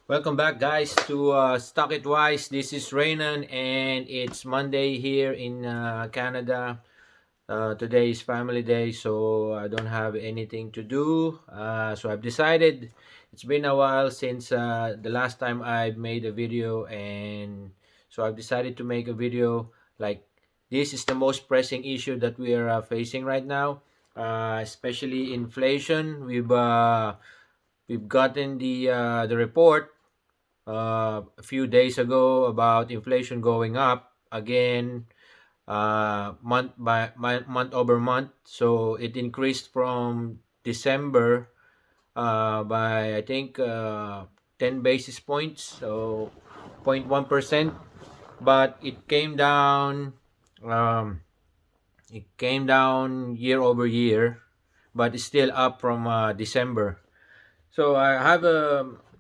Welcome back, guys, to Stock It Wise. This is Raynan, and it's Monday here in Canada. Today is family day, so I don't have anything to do. So I've decided it's been a while since the last time I made a video, and so I've decided to make a video like this is the most pressing issue that we are facing right now, especially inflation. We've gotten the report a few days ago about inflation going up again, month over month. So it increased from December by I think 10 basis points, so 0.1%. But um, it came down year over year, but it's still up from December. So I have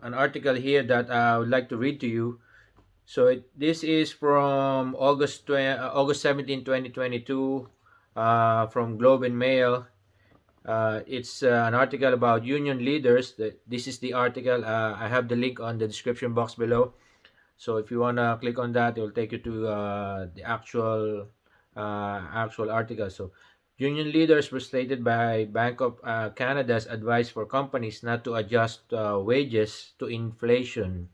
an article here that I would like to read to you. So this is from August 17, 2022, from Globe and Mail. It's an article about union leaders. This is the article. I have the link on the description box below. So if you want to click on that, it will take you to the actual article. So union leaders were stated by Bank of Canada's advice for companies not to adjust wages to inflation.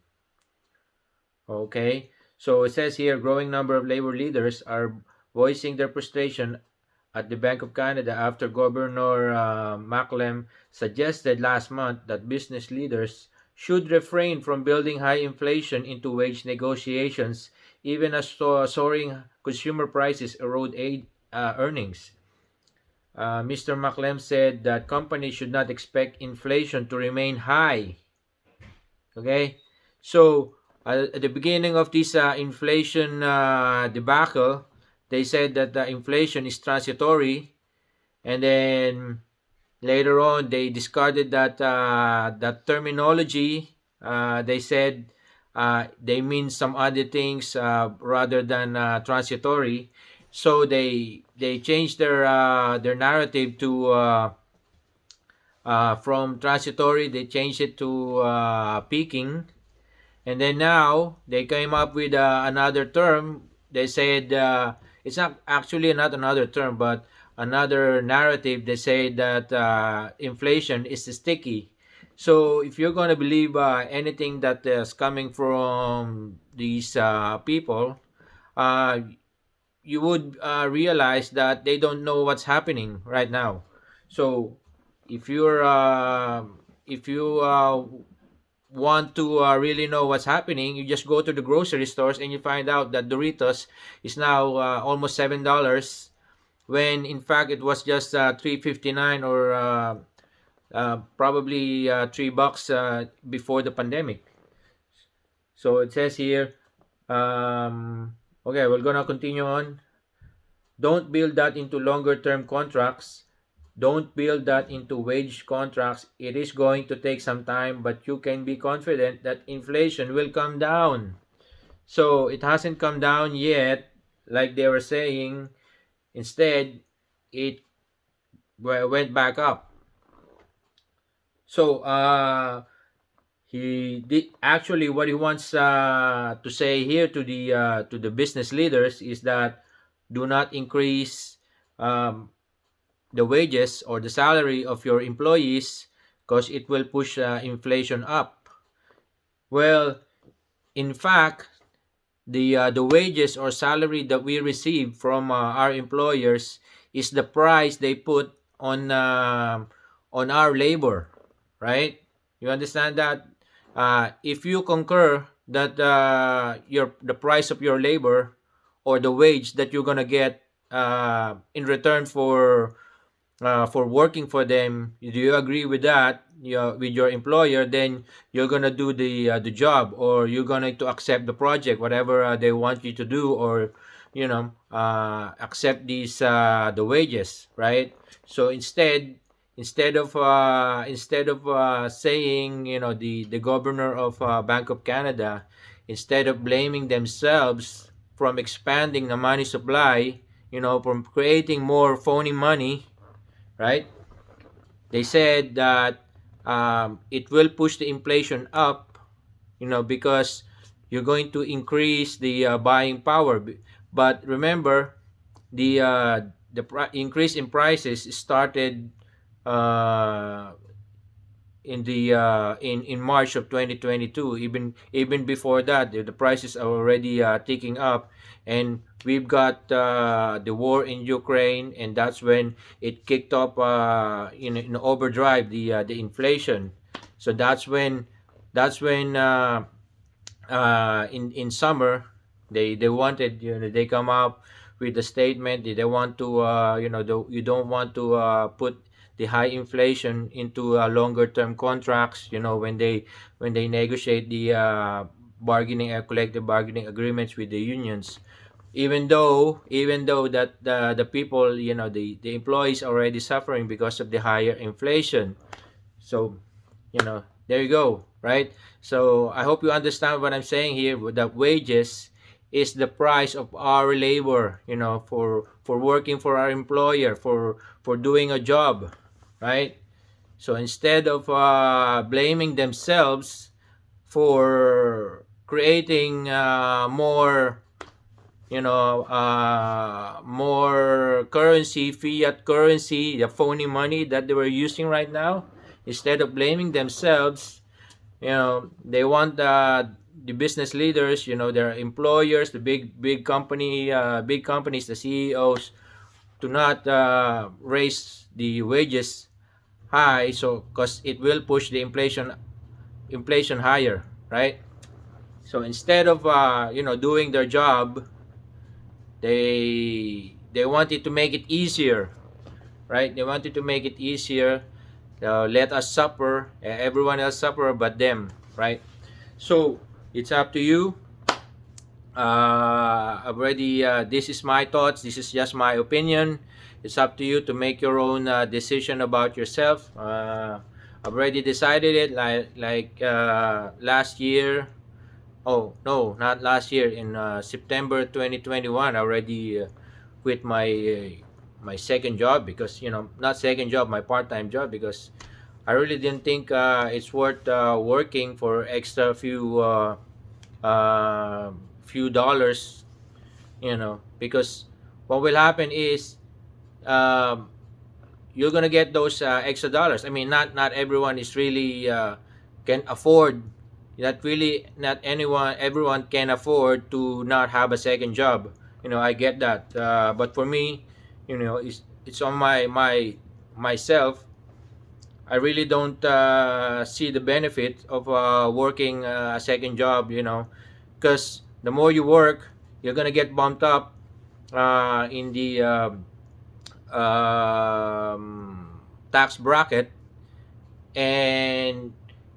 Okay, so it says here growing number of labor leaders are voicing their frustration at the Bank of Canada after Governor Macklem suggested last month that business leaders should refrain from building high inflation into wage negotiations, even as soaring consumer prices erode earnings. Mr. Macklem said that companies should not expect inflation to remain high. Okay, so at the beginning of this inflation debacle, they said that the inflation is transitory, and then later on they discarded that terminology. They said they mean some other things rather than transitory. So they changed their narrative to from transitory. They changed it to peaking. And then now they came up with another term. They said it's not actually not another term, but another narrative. They say that inflation is sticky. So if you're going to believe anything that is coming from these people, uh, you would realize that they don't know what's happening right now. So if you want to really know what's happening, you just go to the grocery stores and you find out that Doritos is now almost $7, when in fact it was just 3.59 or probably $3 before the pandemic. So it says here, okay, we're gonna continue on. Don't build that into longer term contracts. Don't build that into wage contracts. It is going to take some time, but you can be confident that inflation will come down. So it hasn't come down yet, like they were saying. Instead, it went back up. So he did actually what he wants to say here to the business leaders is that do not increase um, the wages or the salary of your employees because it will push inflation up. Well, in fact, the wages or salary that we receive from our employers is the price they put on our labor, right? You understand that? If you concur that your the price of your labor or the wage that you're gonna get in return for working for them, do you agree with that? With your employer, then you're gonna do the job, or you're gonna to accept the project, whatever they want you to do, or accept these the wages, right? So instead of saying, the governor of Bank of Canada, instead of blaming themselves from expanding the money supply, from creating more phony money, right? They said that it will push the inflation up. because you're going to increase the buying power. But remember, the increase in prices started uh, in March of 2022. Even before that, the prices are already ticking up, and we've got the war in Ukraine, and that's when it kicked up in overdrive the inflation. So that's when in summer they wanted, they come up with the statement. They want to, you don't want to put the high inflation into longer term contracts, when they negotiate the collective bargaining agreements with the unions. Even though that the people, the employees already suffering because of the higher inflation. So, there you go, right? So I hope you understand what I'm saying here. That wages is the price of our labor, for working for our employer, for doing a job, right? So instead of blaming themselves for creating more currency, fiat currency, the phony money that they were using right now, instead of blaming themselves, they want the business leaders, their employers, the big companies, the CEOs, to not raise the wages high, so because it will push the inflation higher, right? So instead of doing their job, they wanted to make it easier, right? They wanted to make it easier. Let us suffer, everyone else suffer but them, right? So it's up to you. Already, this is my thoughts. This is just my opinion. It's up to you to make your own decision about yourself. I've already decided it, like last year. Oh no, not last year. In September 2021, I already quit my second job, because not second job, my part-time job, because I really didn't think it's worth working for extra uh, few dollars, because what will happen is, um, you're gonna get those extra dollars. I mean, not everyone is really can afford. Not everyone can afford to not have a second job. I get that, but for me, it's on myself. I really don't see the benefit of working a second job, because the more you work, you're gonna get bumped up in the tax bracket, and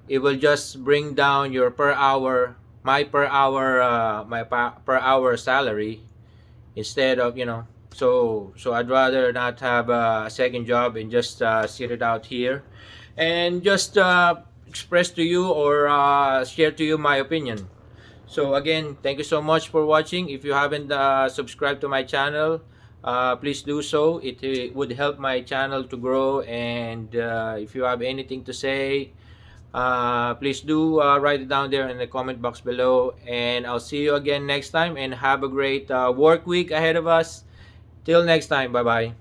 it will just bring down your per hour salary, instead of, so I'd rather not have a second job and just sit it out here, and just express to you, or share to you my opinion. So again, thank you so much for watching. If you haven't subscribed to my channel, please do so. It would help my channel to grow. And if you have anything to say, please do write it down there in the comment box below. And I'll see you again next time. And have a great work week ahead of us. Till next time. Bye bye.